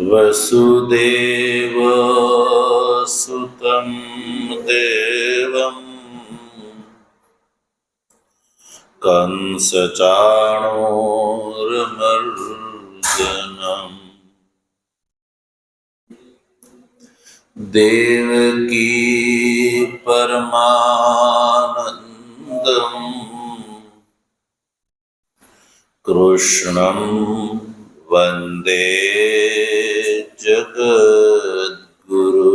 वसुदेवसुतं देवं कंसचाणूरमर्दनम् देवकी परमानन्दम् कृष्णं वन्दे जगद्गुरु।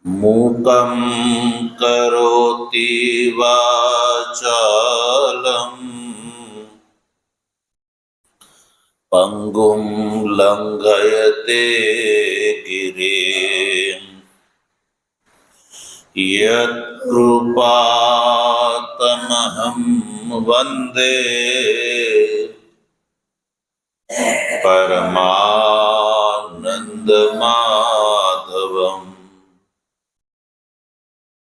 मूकं करोति वाचालं पंगुं लंघयते गिरिं यत्कृपातमहं वन्दे परमानन्दमाधवम्।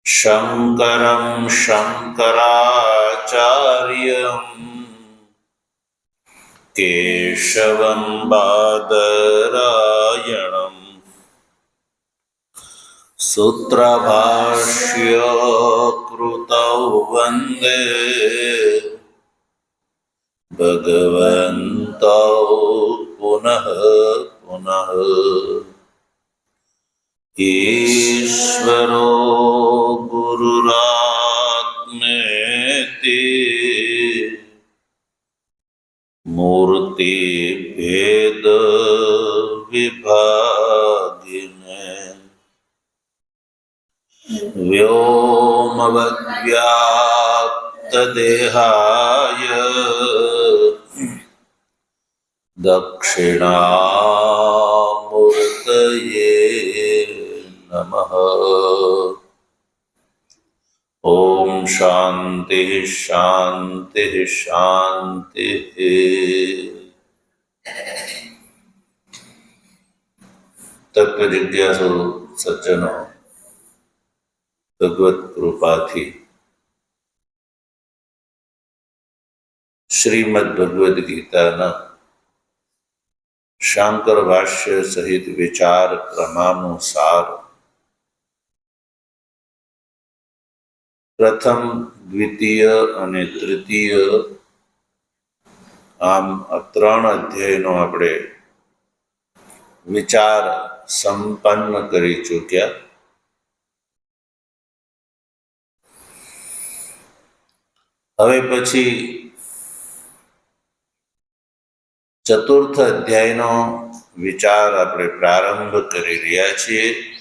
शङ्करं शङ्कराचार्यं केशवं बादरायणं सूत्रभाष्य कृतौ वन्दे भगवन्तौ पुनः पुनः। ईश्वरो गुरुरात्मेति मूर्तिभेद विभागिने व्योमवद्व्याप्तदेहाय दक्षिणामूर्तये नमः। ओम शांति शांति शांति। तत्व जिज्ञासु सज्जनों, भगवत कृपाथी श्रीमद् भगवद गीताના શાંકર ભાષ્ય સહિત વિચાર ક્રમાનુસાર પ્રથમ, દ્વિતીય અને તૃતીય આમ આ ત્રણ અધ્યાયનો આપણે વિચાર સંપન્ન કરી ચૂક્યા. હવે પછી ચતુર્થ અધ્યાયનો વિચાર આપણે પ્રારંભ કરી રહ્યા છીએ.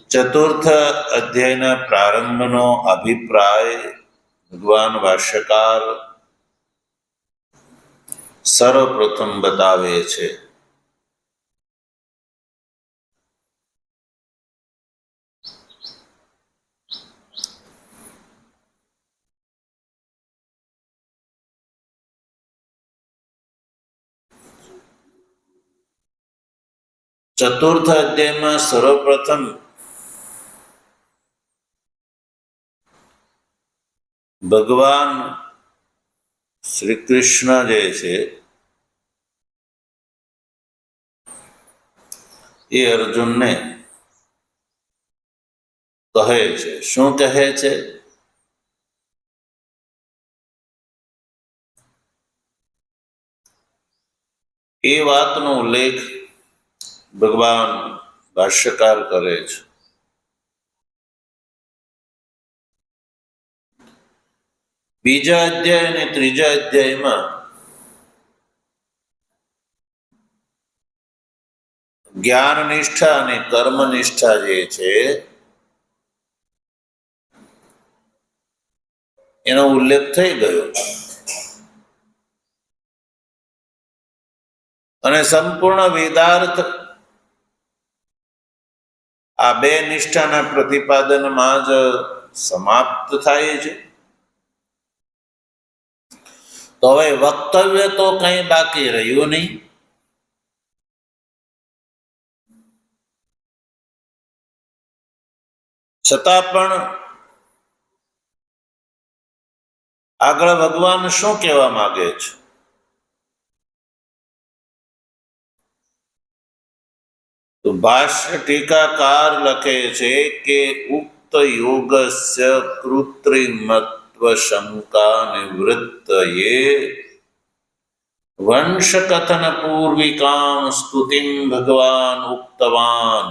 ચતુર્થ અધ્યાયના પ્રારંભનો અભિપ્રાય ભગવાન ભાષ્યકાર સર્વપ્રથમ બતાવે છે. ચતુર્થ અધ્યાયમાં સર્વપ્રથમ ભગવાન શ્રી કૃષ્ણ જે છે એ અર્જુનને કહે છે. શું કહે છે? એ વાતનો ઉલ્લેખ ભગવાન ભાષ્યકાર કરે છે. બીજા અધ્યાય અને ત્રીજા અધ્યાયમાં જ્ઞાન નિષ્ઠા અને કર્મ નિષ્ઠા જે છે એનો ઉલ્લેખ થઈ ગયો અને સંપૂર્ણ વેદાર્થ આ બે નિષ્ઠાના પ્રતિપાદનમાં જ સમાપ્ત થાય છે. તો હવે વક્તવ્ય તો કંઈ બાકી રહ્યું નહીં. છતાં પણ આગળ ભગવાન શું કહેવા માંગે છે? તો ભાષ્ય ટીકાકાર લખે છે કે ઉક્ત યોગસ્ય કૃત્રિમત્વ શંકા નિવૃત્તયે વંશ કથન પૂર્વિકામ સ્તુતિમ ભગવાન ઉક્તવાન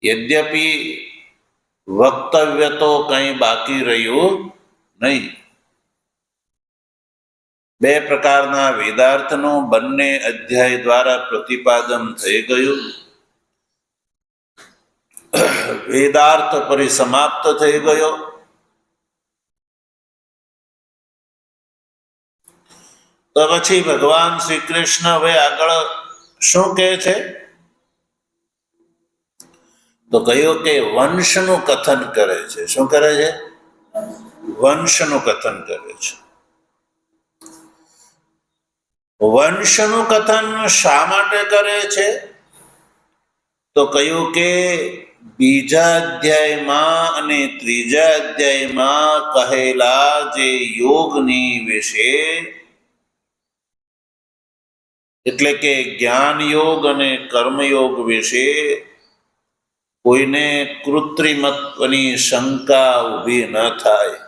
યદ્યપિ વક્તવ્ય તો કંઈ બાકી રહ્યું નહીં. બે પ્રકારના વેદાર્થનું બંને અધ્યાય દ્વારા પ્રતિપાદન થઈ ગયું. વેદાર્થ પરિસમાપ્ત થઈ ગયો. તો પછી ભગવાન શ્રી કૃષ્ણ હવે આગળ શું કહે છે? તો કહ્યું કે વંશનું કથન કરે છે. શું કરે છે? વંશનું કથન કરે છે. વંશનું કથન શા માટે કરે છે? તો કહ્યું કે બીજા અધ્યાયમાં અને ત્રીજા અધ્યાયમાં કહેલા જે યોગની વિશે, એટલે કે જ્ઞાન યોગ અને કર્મયોગ વિશે કોઈને કૃત્રિમત્વની શંકા ઊભી ન થાય.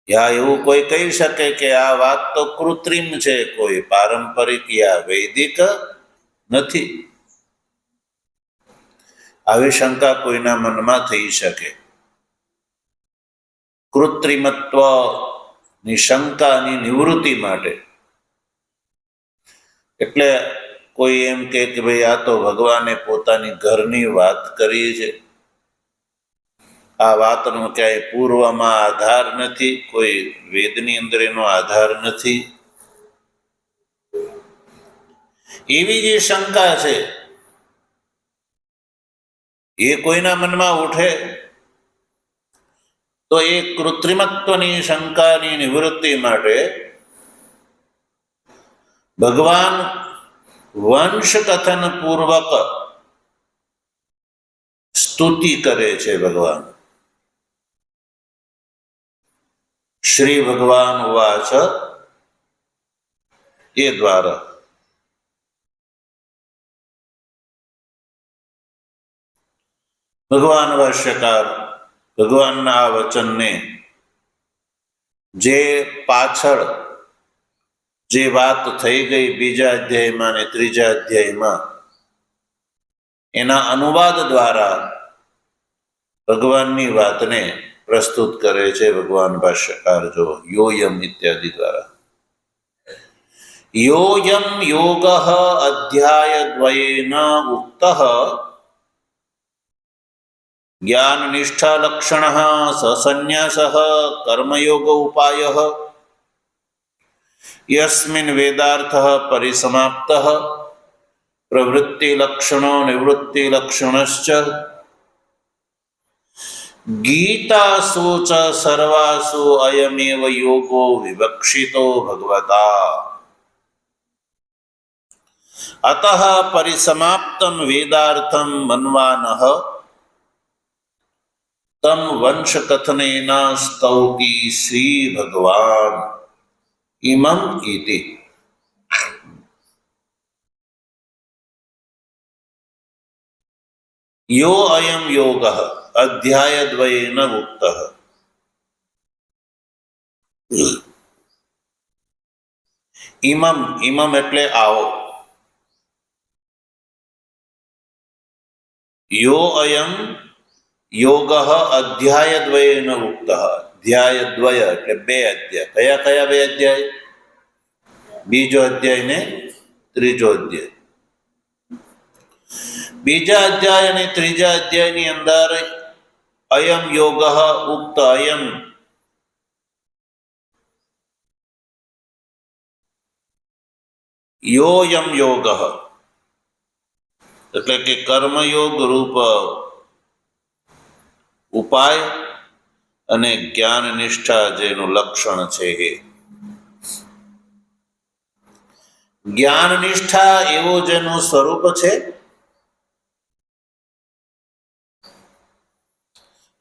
યા એવું કોઈ કહી શકે કે આ વાત તો કૃત્રિમ છે, કોઈ પારંપરિક યા વૈદિક નથી. આવી શંકા કોઈના મનમાં થઈ શકે. કૃત્રિમત્વની શંકાની નિવૃત્તિ માટે એટલે કોઈ એમ કે ભાઈ આ તો ભગવાને પોતાની ઘરની વાત કરી છે, આ વાતનો ક્યાંય પૂર્વમાં આધાર નથી, કોઈ વેદની અંદર એનો આધાર નથી, એવી જે શંકા છે એ કોઈના મનમાં ઉઠે તો એ કૃત્રિમત્વની શંકાની નિવૃત્તિ માટે ભગવાન વંશ કથન પૂર્વક સ્તુતિ કરે છે. ભગવાન શ્રી ભગવાન ઉવાચ એ દ્વારા ભગવાન ભાષ્યકાર ભગવાનના આ વચનને જે પાછળ જે વાત થઈ ગઈ બીજા અધ્યાયમાં અને ત્રીજા અધ્યાયમાં, એના અનુવાદ દ્વારા ભગવાનની વાતને પ્રસ્તુત કરે છે ભગવાન ભાષ્યકાર. જો યોયમ ઇત્યાદિ દ્વારા યોયમ યોગ અધ્યાયદ્વયેન ઉક્તઃ જ્ઞાન નિષ્ઠા લક્ષણ સસન્યાસ કર્મયોગ ઉપાયઃ યસ્મિન વેદાર્થઃ પરિસમાપ્તઃ પ્રવૃત્તિ લક્ષણો નિવૃત્તિ લક્ષણશ્ચ ગીતાસુ ચ સર્વાસુ અયમેવ યોગો વિવક્ષિતો ભગવતા અતઃ પરિસમાપ્તં વેદાર્થં મન્વાનઃ તમ વંશ કથનેન સ્તૌતિ શ્રી ભગવાન ઇમં ઇતિ. યો અયમ યોગ અધ્યાયદ્વયેન ઉક્તઃ. ઇમમ ઇમમ એટલે આવો. યો અયમ યોગ અધ્યાયદ્વયેન ઉક્તઃ. અધ્યાયદ્વય એટલે બે અધ્યાય. કયા કયા બે અધ્યાય? બીજો અધ્યાય ને ત્રીજો અધ્યાય. બીજા અધ્યાય અને ત્રીજા અધ્યાયની અંદર અયમ યોગ ઉક્ત. અયમ યોયમ યોગ એટલે કે કર્મયોગ રૂપ ઉપાય અને જ્ઞાન નિષ્ઠા જેનું લક્ષણ છે એ. જ્ઞાન નિષ્ઠા એવું જેનું સ્વરૂપ છે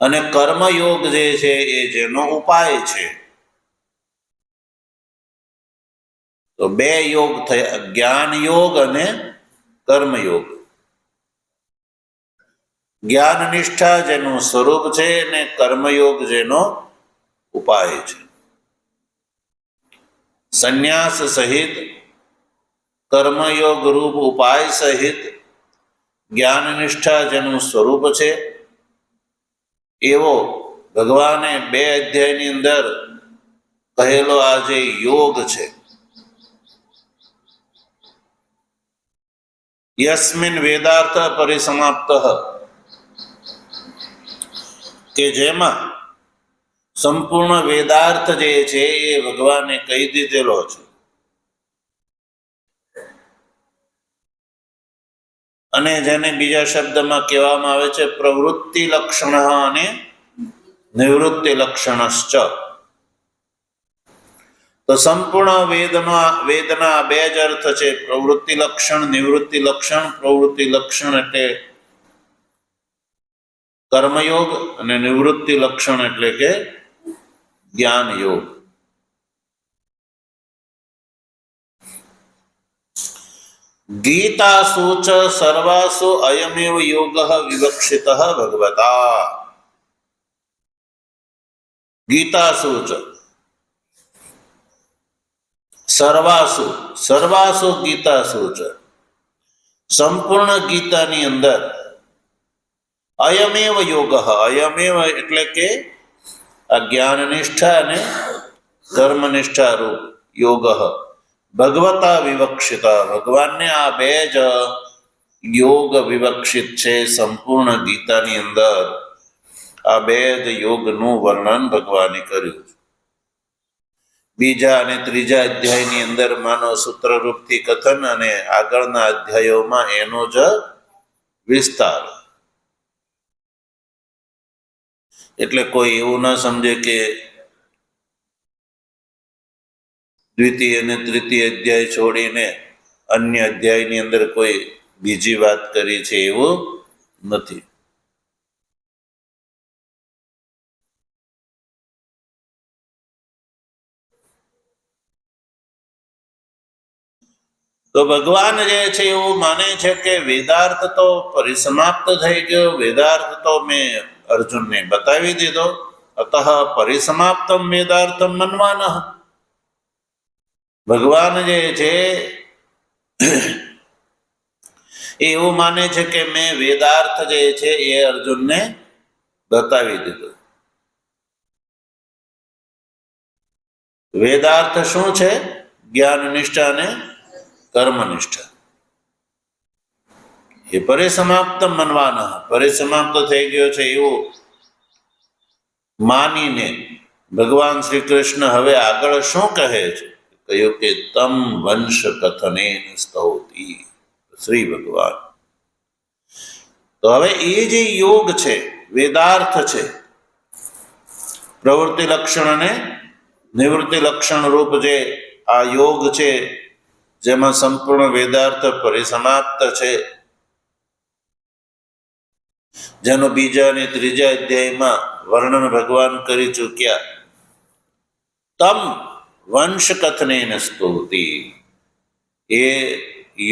અને કર્મયોગ જે છે એ જેનો ઉપાય છે. તો બે યોગ થયા, જ્ઞાન યોગ અને કર્મયોગ. જ્ઞાન નિષ્ઠા જેનું સ્વરૂપ છે અને કર્મયોગ જેનો ઉપાય છે. સંન્યાસ સહિત, કર્મયોગ રૂપ ઉપાય સહિત જ્ઞાન નિષ્ઠા જેનું સ્વરૂપ છે એવો ભગવાને 2 અધ્યાયની અંદર કહેલો આ જે યોગ છે, યસ્મિન વેદાર્થ પરિસમાપ્ત, કે જેમાં સંપૂર્ણ વેદાર્થ જે છે એ ભગવાને કહી દીધેલો છે. અને જેને બીજા શબ્દમાં કહેવામાં આવે છે પ્રવૃત્તિ લક્ષણ અને નિવૃત્તિ લક્ષણશ્ચ. તો સંપૂર્ણ વેદના 2 જ અર્થ છે, પ્રવૃત્તિ લક્ષણ, નિવૃત્તિ લક્ષણ. પ્રવૃત્તિ લક્ષણ એટલે કર્મયોગ અને નિવૃત્તિ લક્ષણ એટલે કે જ્ઞાન યોગ. ગીતાસુ ચ સર્વાસુ અયમેવ યોગઃ વિવક્ષિતઃ ભગવતા. ગીતાસુ ચ સર્વાસુ, સર્વાસુ ગીતાસુ ચ, સંપૂર્ણ ગીતાની અંદર અયમેવ યોગઃ, અયમેવ એટલે કે આ જ્ઞાન નિષ્ઠા અને કર્મનિષ્ઠા રૂપ યોગઃ ભગવતા વિવક્ષિતા, ભગવાનને આ 2 જ યોગ વિવક્ષિત છે. સંપૂર્ણ ગીતાની અંદર આ 2 જ યોગનું વર્ણન ભગવાને કર્યું છે. બીજા અને ત્રીજા અધ્યાયની અંદર માનવ સૂત્રરૂપથી કથન અને આગળના અધ્યાયોમાં એનો જ વિસ્તાર. એટલે કોઈ એવું ન સમજે કે દ્વિતીય અને તૃતીય અધ્યાય છોડીને અન્ય અધ્યાયની અંદર કોઈ બીજી વાત કરી છે, એવું નથી. તો ભગવાન જે છે એવું માને છે કે વેદાર્થ તો પરિસમાપ્ત થઈ ગયો, વેદાર્થ તો મેં અર્જુનને બતાવી દીધો, અતઃ પરિસમાપ્તમ વેદાર્થમ મન્વાનઃ. ભગવાન જે છે એવું માને છે કે મેં વેદાર્થ જે છે એ અર્જુનને બતાવી દીધો. વેદાર્થ શું છે? જ્ઞાન નિષ્ઠા અને કર્મનિષ્ઠા. એ પરિસમાપ્ત મનવાના, પરિસમાપ્ત થઈ ગયો છે એવું માનીને ભગવાન શ્રી કૃષ્ણ હવે આગળ શું કહે છે? કહ્યું કે તમ વંશ કથનેન સ્તૌતિ. શ્રી ભગવાન તો હવે એ જે યોગ છે, વેદાર્થ છે, પ્રવૃત્તિ લક્ષણ અને નિવૃત્તિ લક્ષણ રૂપ જે આ યોગ છે, જેમાં સંપૂર્ણ વેદાર્થ પરિસમાપ્ત છે, જેનો બીજા અને ત્રીજા અધ્યાયમાં વર્ણન ભગવાન કરી ચૂક્યા. તમ વંશ કથનેન સ્તુતિ, એ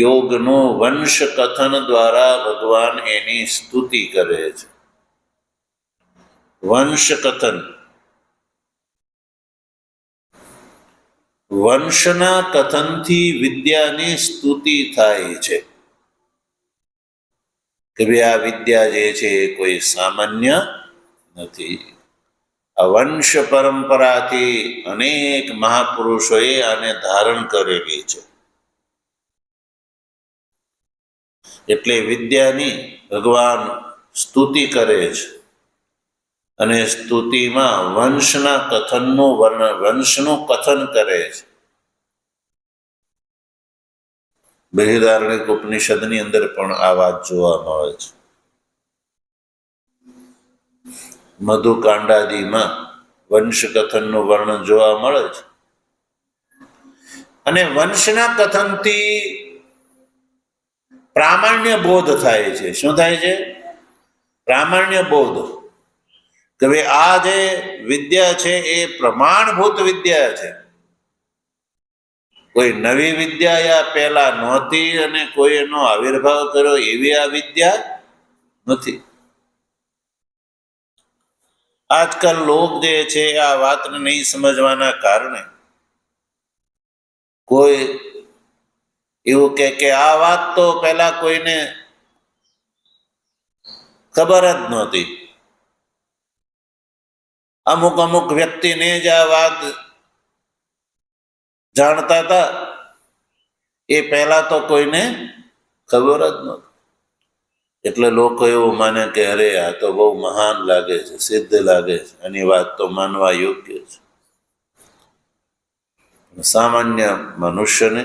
યોગનું વંશ કથન દ્વારા ભગવાન એની સ્તુતિ કરે છે. વંશ કથન, વંશના કથનથી વિદ્યાની સ્તુતિ થાય છે કે ભાઈ આ વિદ્યા જે છે એ કોઈ સામાન્ય નથી. આ વંશ પરંપરાથી અનેક મહાપુરુષોએ આને ધારણ કરેલી છે. એટલે વિદ્યાની ભગવાન સ્તુતિ કરે છે અને સ્તુતિમાં વંશના કથનનું વર્ણન, વંશનું કથન કરે છે. બૃહદારણ્યક ઉપનિષદની અંદર પણ આ વાત જોવા મળે છે. મધુકાંડાદિમાં વંશ કથનનું વર્ણન જોવા મળે છે. અને વંશના કથનથી પ્રામાણ્ય બોધ થાય છે. શું થાય છે? પ્રામાણ્ય બોધ, કે ભાઈ આ જે વિદ્યા છે એ પ્રમાણભૂત વિદ્યા છે. કોઈ નવી વિદ્યા યા પહેલા નહોતી અને કોઈ એનો આવિર્ભાવ કર્યો એવી આ વિદ્યા નથી. આજકાલ લોક જે છે આ વાતને નહીં સમજવાના કારણે કોઈ એવું કે આ વાત તો પહેલા કોઈને ખબર જ નહોતી. અમુક અમુક વ્યક્તિને જ આ વાત જાણતા હતા, એ પહેલા તો કોઈને ખબર જ નહોતી. એટલે લોકો એવું માને કે અરે આ તો બહુ મહાન લાગે છે, સિદ્ધ લાગે છે, એની વાત તો માનવા યોગ્ય છે. સામાન્ય મનુષ્યને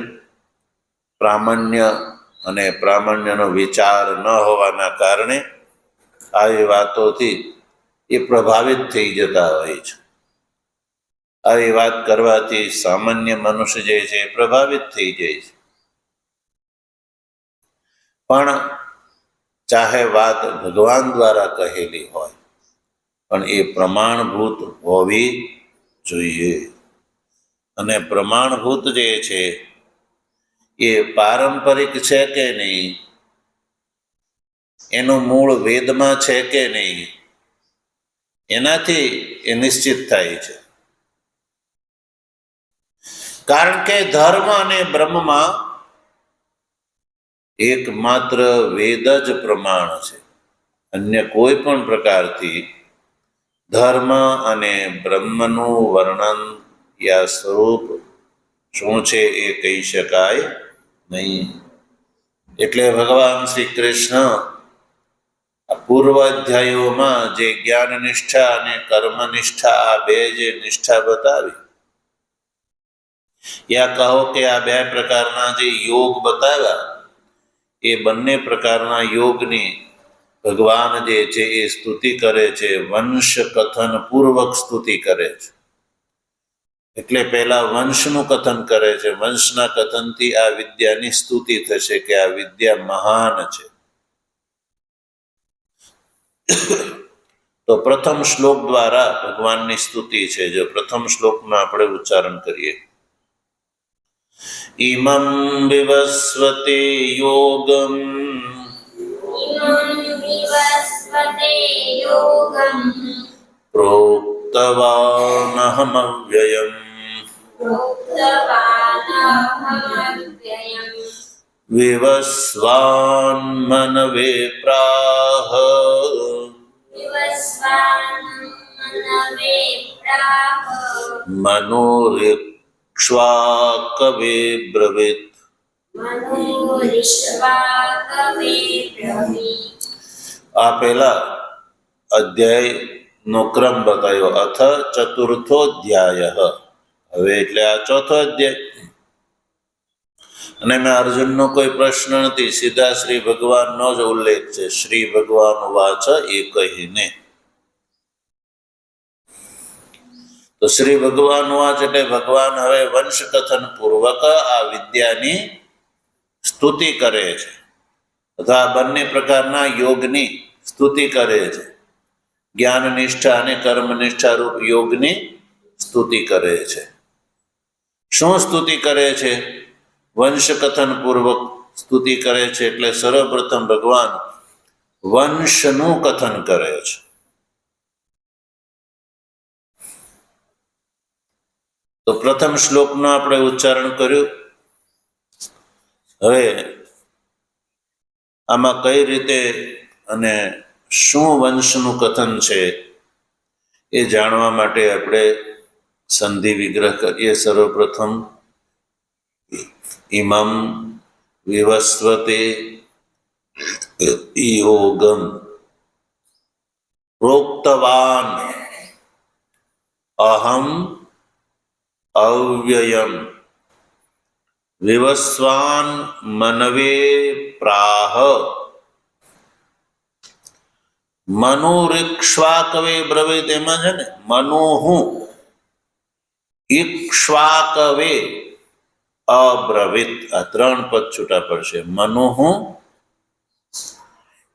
પ્રામાણ્ય અને પ્રામાણ્યનો વિચાર ન હોવાના કારણે આવી વાતોથી એ પ્રભાવિત થઈ જતા હોય છે. આવી વાત કરવાથી સામાન્ય મનુષ્ય જે છે એ પ્રભાવિત થઈ જાય છે. પણ ચાહે વાત ભગવાન દ્વારા કહેલી હોય, પણ એ પ્રમાણભૂત હોવી જોઈએ. અને પ્રમાણભૂત જે છે એ પારંપરિક છે કે નહીં, એનું મૂળ વેદમાં છે કે નહીં, એનાથી એ નિશ્ચિત થાય છે. કારણ કે ધર્મ અને બ્રહ્મમાં એકમાત્ર વેદ જ પ્રમાણ છે. અન્ય કોઈ પણ પ્રકારથી ધર્મ અને બ્રહ્મનું વર્ણન યા સ્વરૂપ શું છે એ કહી શકાય નહીં. એટલે ભગવાન શ્રી કૃષ્ણ પૂર્વ અધ્યાયોમાં જે જ્ઞાન નિષ્ઠા અને કર્મનિષ્ઠા આ બે જે નિષ્ઠા બતાવી, યા કહો કે આ બે પ્રકારના જે યોગ બતાવ્યા, એ બંને પ્રકારના યોગની ભગવાન જે છે એ સ્તુતિ કરે છે, વંશ કથન પૂર્વક સ્તુતિ કરે છે. એટલે પહેલા વંશનું કથન કરે છે. વંશના કથનથી આ વિદ્યાની સ્તુતિ થશે કે આ વિદ્યા મહાન છે. તો પ્રથમ શ્લોક દ્વારા ભગવાનની સ્તુતિ છે. જો પ્રથમ શ્લોકમાં આપણે ઉચ્ચારણ કરીએ, ઇમં વિવસ્વતે યોગમ પ્રોક્તવાનહમવ્યયમ વિવસ્વાન્મનવે પ્રાહ મનોરિક્ષ્વાકવે બ્રવીત. આ પહેલા અધ્યાયનો ક્રમ બતાવ્યો. અથ ચતુર્થોધ્યાય. હવે એટલે આ ચોથો અધ્યાય. અને મેં અર્જુનનો કોઈ પ્રશ્ન નથી, સીધા શ્રી ભગવાનનો જ ઉલ્લેખ છે. શ્રી ભગવાન વાચ એ કહીને. તો શ્રી ભગવાન વાચ એટલે ભગવાન હવે વંશ કથન પૂર્વક આ વિદ્યાની સ્તુતિ કરે છે, તથા બંને પ્રકારના યોગની સ્તુતિ કરે છે. જ્ઞાન નિષ્ઠા અને કર્મનિષ્ઠા રૂપ યોગની સ્તુતિ કરે છે. શું સ્તુતિ કરે છે? વંશ કથન પૂર્વક સ્તુતિ કરે છે. એટલે સર્વપ્રથમ ભગવાન વંશનું કથન કરે છે. તો પ્રથમ શ્લોકનું આપણે ઉચ્ચારણ કર્યું. હવે આમાં કઈ રીતે અને શું વંશનું કથન છે એ જાણવા માટે આપણે સંધિ વિગ્રહ કરીએ. સર્વપ્રથમ ઇમં વિવસ્વતે યોગમ પ્રોક્તવાન અહમ અવ્યયમ વિવસ્વાન મનવે પ્રાહ મનુરિક્ષ્વાકવે બ્રવીત. એમાં છે ને મનુહુ ઇક્ષ્વાકવે અબ્રવીત, આ ત્રણ પદ છૂટા પડશે. મનુઃ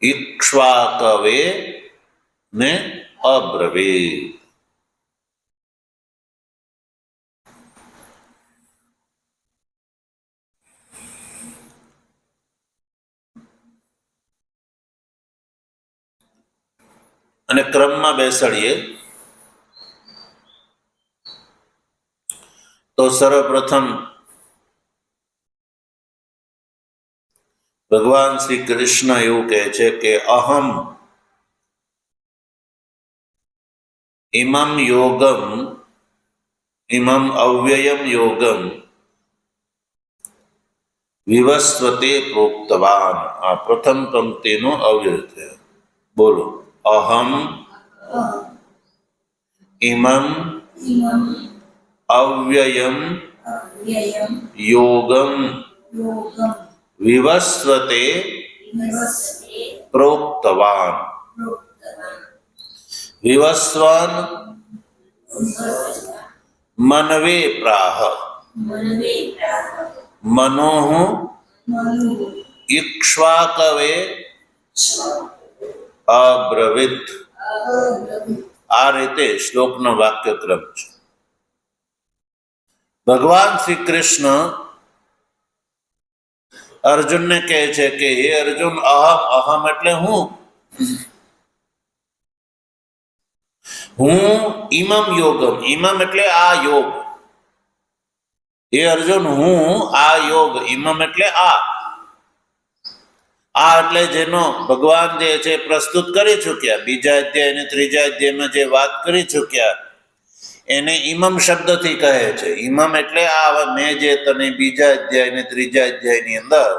ઇક્ષ્વાકવે ને અબ્રવીત. અને ક્રમમાં બેસાડીએ તો સર્વપ્રથમ ભગવાન શ્રી કૃષ્ણ એવું કહે છે કે અહમ ઇમમ યોગમ ઇમમ અવ્યયમ યોગમ વિવસ્વતે પ્રોક્તવાન. આ પ્રથમ પંક્તિનો અવ્યય થયો. બોલો. અહમ ઇમમ અવ્યયમ યોગમ વિવસ્વતે પ્રોક્તવાન. વિવસ્વાન મનવે પ્રાહ મનોઃ ઇક્ષ્વાકવે અબ્રવીત. આ રીતે શ્લોકનો વાક્યક્રમ છે. ભગવાન શ્રી કૃષ્ણ અર્જુનને કહે છે કે હે અર્જુન, અહમ, અહમ એટલે હું ઇમમ યોગમ, ઇમમ એટલે આ યોગ. હે અર્જુન, હું આ યોગ, ઇમમ એટલે આ એટલે જેનો ભગવાન જે છે પ્રસ્તુત કરી ચૂક્યા, બીજા અધ્યાય અને ત્રીજા અધ્યાયમાં જે વાત કરી ચૂક્યા એને ઇમમ શબ્દથી કહે છે. ઇમમ એટલે આ મેં જે તને બીજા અધ્યાય અને ત્રીજા અધ્યાયની અંદર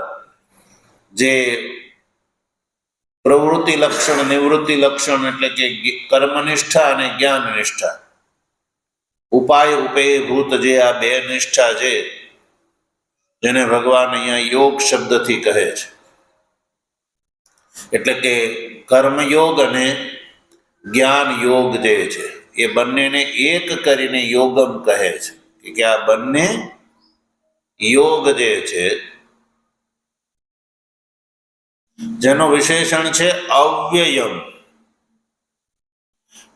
જે પ્રવૃત્તિ લક્ષણ, નિવૃત્તિ લક્ષણ એટલે કે કર્મનિષ્ઠા અને જ્ઞાન નિષ્ઠા, ઉપાય ઉપેયભૂત જે આ બે નિષ્ઠા છે જેને ભગવાન અહીંયા યોગ શબ્દથી કહે છે. એટલે કે કર્મયોગ અને જ્ઞાન યોગ જે છે એ બંનેને એક કરીને યોગમ કહે છે કે આ બંને યોગ જે છે જેનો વિશેષણ છે અવ્યયમ.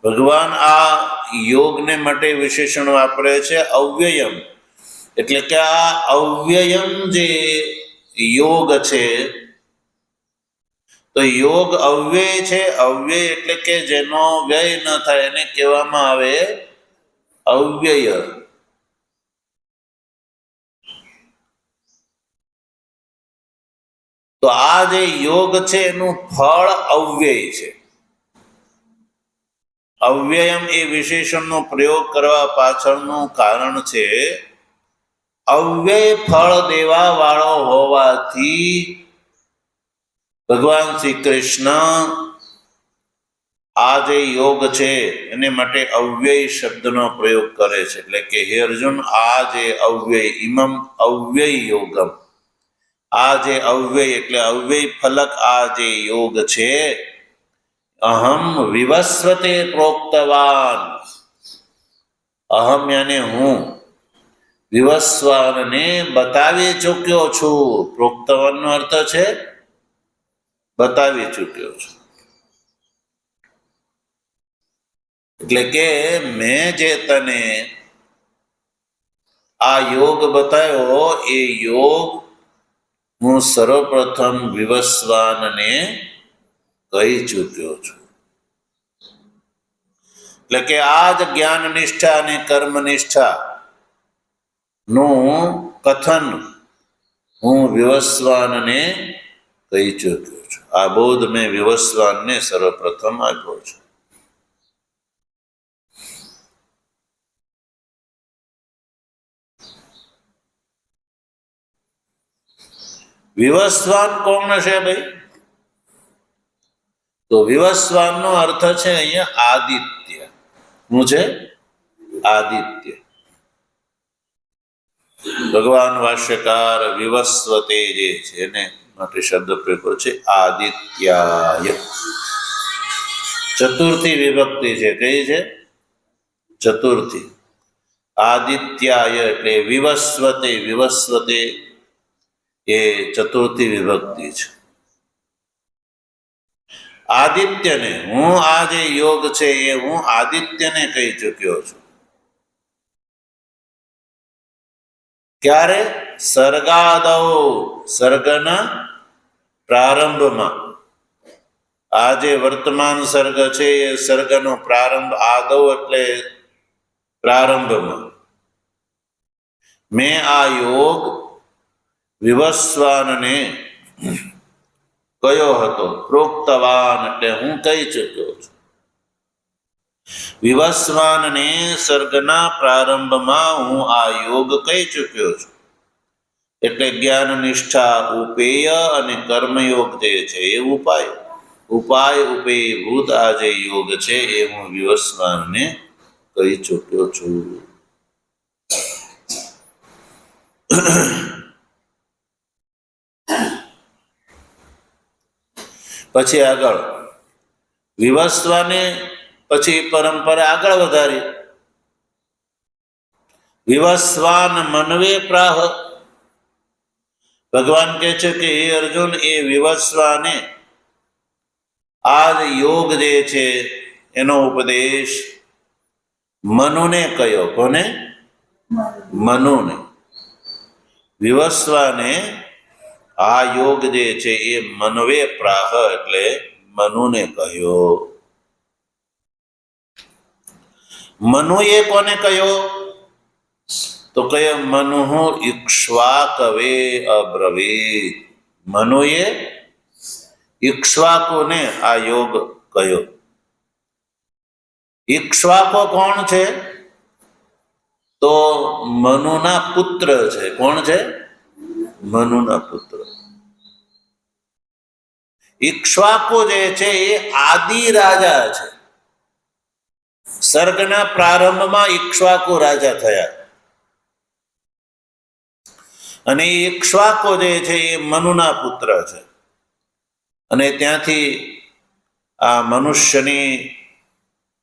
ભગવાન આ યોગને માટે વિશેષણ વાપરે છે અવ્યયમ. એટલે કે આ અવ્યયમ જે યોગ છે, તો યોગ અવ્યય છે. અવ્યય એટલે કે જેનો વ્યય ન થાય એને કહેવામાં આવે અવ્યય. તો આ જે યોગ છે એનું ફળ અવ્યય છે. અવ્યયમ એ વિશેષણનો પ્રયોગ કરવા પાછળનું કારણ છે અવ્યય ફળ દેવા વાળો હોવાથી ભગવાન શ્રી કૃષ્ણ આ જે યોગ છે એને માટે અવ્યય શબ્દનો પ્રયોગ કરે છે. એટલે કે હે અર્જુન, આ જે અવ્યય, ઇમમ અવ્યય યોગમ, આ જે અવ્યય એટલે અવ્યય ફલક આ જે યોગ છે, અહમ વિવસ્વતે પ્રોક્તવાન. અહમ યાને હું વિવસ્વાનને બતાવી ચૂક્યો છું. પ્રોક્તવાનનો અર્થ છે બતાવી ચૂક્યો છું. એટલે કે મેં જે તને આ યોગ બતાવ્યો એ યોગ હું સર્વપ્રથમ વિવસ્વાનને કહી ચૂક્યો છું. એટલે કે આ જ જ્ઞાન નિષ્ઠા અને કર્મ નિષ્ઠા નું કથન હું વિવસ્વાનને કહી ચૂક્યો છું. આ બોધ મેં વિવસ્વાનને સર્વપ્રથમ આપ્યો છે. વિવસ્વાન કોણ છે ભાઈ? તો વિવસ્વાનનો અર્થ છે અહીંયા આદિત્ય. શું છે? આદિત્ય. ભગવાન ભાષ્યકાર વિવસ્વતે જે છે એને માટે શબ્દ પ્રયોગ છે આદિત્યાય. ચતુર્થી વિભક્તિ છે. કઈ છે? ચતુર્થી. આદિત્યાય એટલે વિવસ્વતે. વિવસ્વતે એ ચતુર્થી વિભક્તિ છે. આદિત્યને, હું આ જે યોગ છે એ હું આદિત્યને કહી ચૂક્યો છું. ક્યારે? સર્ગાદૌ, સર્ગના પ્રારંભમાં. આ જે વર્તમાન સર્ગ છે એ સર્ગનો પ્રારંભ, આદૌ એટલે પ્રારંભમાં. મેં આ યોગ વિવસ્વાનને કયો હતો. પ્રોક્તવાન એટલે હું કહી ચૂક્યો છું. વિવસ્વાનને સર્ગના પ્રારંભમાં હું આ યોગ કહી ચૂક્યો છું. એટલે જ્ઞાન નિષ્ઠા ઉપેય અને કર્મયોગ જે છે એ ઉપાય. ઉપાય ઉપેયભૂત આ જે યોગ છે એ હું વિવસ્વાનને કહી ચૂક્યો છું. પછી આગળ વિવસ્વાને પછી પરંપરા આગળ વધારી. વિવસ્વાન મનવે પ્રાહ. ભગવાન કહે છે કે હે અર્જુન, એ વિવસ્વાને આ યોગ જે છે એનો ઉપદેશ મનુને કયો. કોને? મનુને. વિવસ્વાને આ યોગ જે છે એ મનવે પ્રાહ એટલે મનુને કહ્યો. મનુએ કોને કહ્યો? તો કયો? મનુ ઇક્ષ્વાકવે અબ્રવીત. મનુએ ઇક્ષ્વાકુને આ યોગ કહ્યો. ઇક્ષ્વાકો કોણ છે? તો મનુના પુત્ર છે. કોણ છે? મનુના પુત્ર. ઇક્ષ્વાકો જે છે એ આદિ રાજા છે. સર્ગના પ્રારંભમાં ઇક્ષ્વાકો રાજા થયા અને ઇક્ષ્વાકો જે છે એ મનુના પુત્ર છે. અને ત્યાંથી આ મનુષ્યની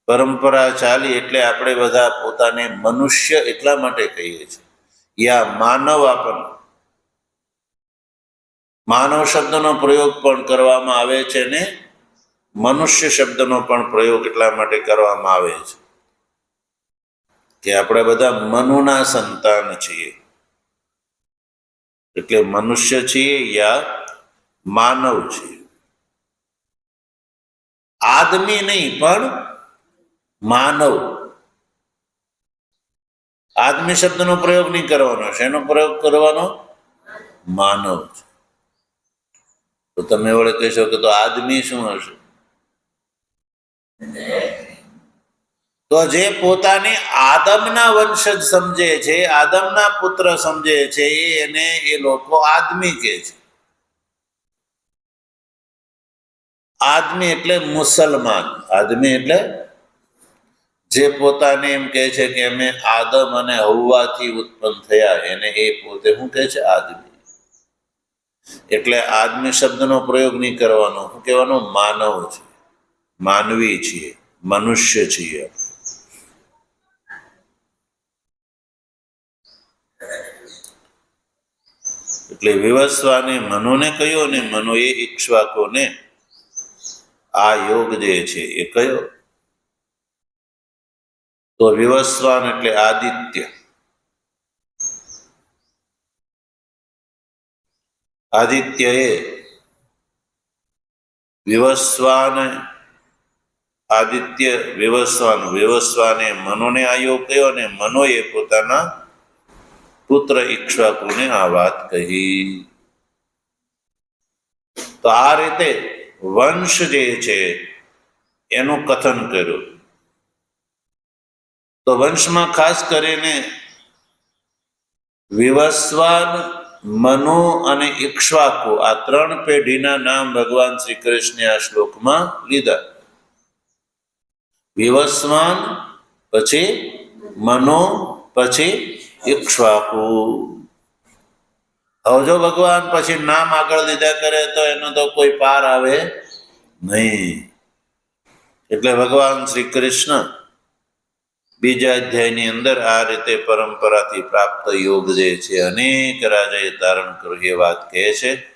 પરંપરા ચાલી. એટલે આપણે બધા પોતાને મનુષ્ય એટલા માટે કહીએ છીએ. યા માનવ. આપણને માનવ શબ્દનો પ્રયોગ પણ કરવામાં આવે છે ને મનુષ્ય શબ્દનો પણ પ્રયોગ એટલા માટે કરવામાં આવે છે કે આપણે બધા મનુના સંતાન છીએ. એટલે મનુષ્ય છીએ યા માનવ છીએ. આદમી નહીં પણ માનવ. આદમી શબ્દનો પ્રયોગ નહીં કરવાનો. શેનો પ્રયોગ કરવાનો? માનવ છે. તો તમે વળે કહેશો કે તો આદમી શું હશે? તો જે પોતાને આદમના વંશજ સમજે છે, આદમના પુત્ર સમજે છે, એને એ લોકો આદમી કહે છે. આદમી એટલે મુસલમાન. આદમી એટલે જે પોતાને એમ કહે છે કે અમે આદમ અને હવ્વાથી ઉત્પન્ન થયા, એને એ પોતે શું કહે છે? આદમી. એટલે આદમી શબ્દનો પ્રયોગ નહીં કરવાનો. શું કહેવાનો? માનવ છે, માનવી છીએ, મનુષ્ય છીએ. એટલે વિવસ્વાને મનુને કહ્યો ને મનુએ ઇક્ષ્વાકોને આ યોગ જે છે એ કયો. તો વિવસ્વાન એટલે આદિત્ય. આદિત્ય એ વિવસ્વાન. આદિત્ય વિવસ્વાન. વિવસ્વાને મનુને આ યોગ કયો અને મનોએ પોતાના પુત્ર ઇક્ષ્વાકુને આ વાત કહી. તો આ રીતે વંશ જે છે એનું કથન કર્યું. તો વંશમાં ખાસ કરીને વિવસ્વાન, મનુ અને ઇક્ષ્વાકુ આ ત્રણ પેઢીના નામ ભગવાન શ્રી કૃષ્ણે આ શ્લોકમાં લીધા. વિવસ્વાન, પછી મનુ, પછી ઇક્ષ્વાકુ. હવે જો ભગવાન પછી નામ આગળ લીધા કરે તો એનો તો કોઈ પાર આવે નહીં. એટલે ભગવાન શ્રી કૃષ્ણ બીજા અધ્યાયની અંદર આ રીતે પરંપરાથી પ્રાપ્ત યોગ જે છે અનેક રાજાએ ધારણ કર્યું એ વાત કહે છે.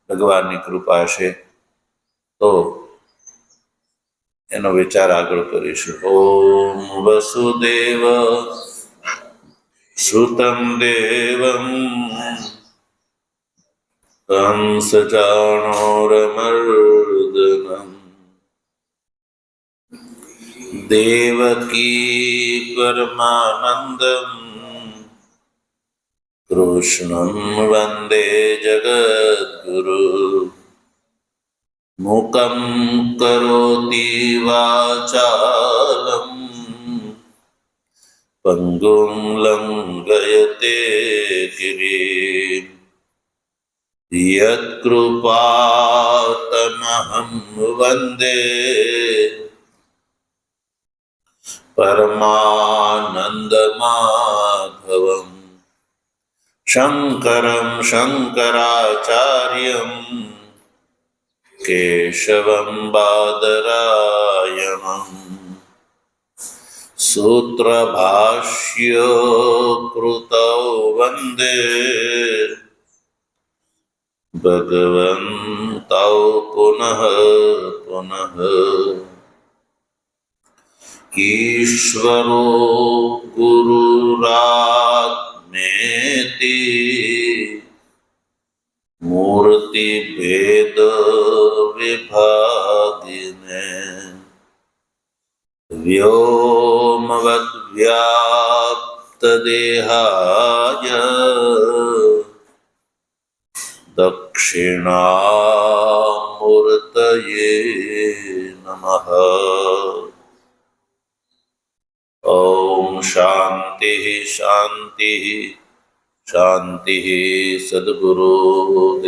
ભગવાનની કૃપા છે તો એનો વિચાર આગળ કરીશું. ઓમ વસુદેવ સુતં દેવં કંસચાણૂરમર્દનમ દેવકી પરમાનંદમ કૃષ્ણં વંદે જગદ્ગુરુ મૂકં કરોતિ વાચાલં પંગું લંઘયતે ગિરિમ યત્કૃપાતમહં વંદે પરમાનંદમાધવમ શંકરં શંકરાચાર્યં કેશવં બાદરાયણં સૂત્રભાષ્યકૃતૌ વંદે ભગવन्तૌ પુનઃ પુનઃ. ઈશ્વરો ગુરુરાત્મેતિ મૂર્તિભેદ વિભાગિને વ્યોમવદ્ વ્યાપ્તદેહાય દક્ષિણામૂર્તયે નમઃ. ઓમ શાંતિ શાંતિ શાંતિ. સદ્ગુરુદેવ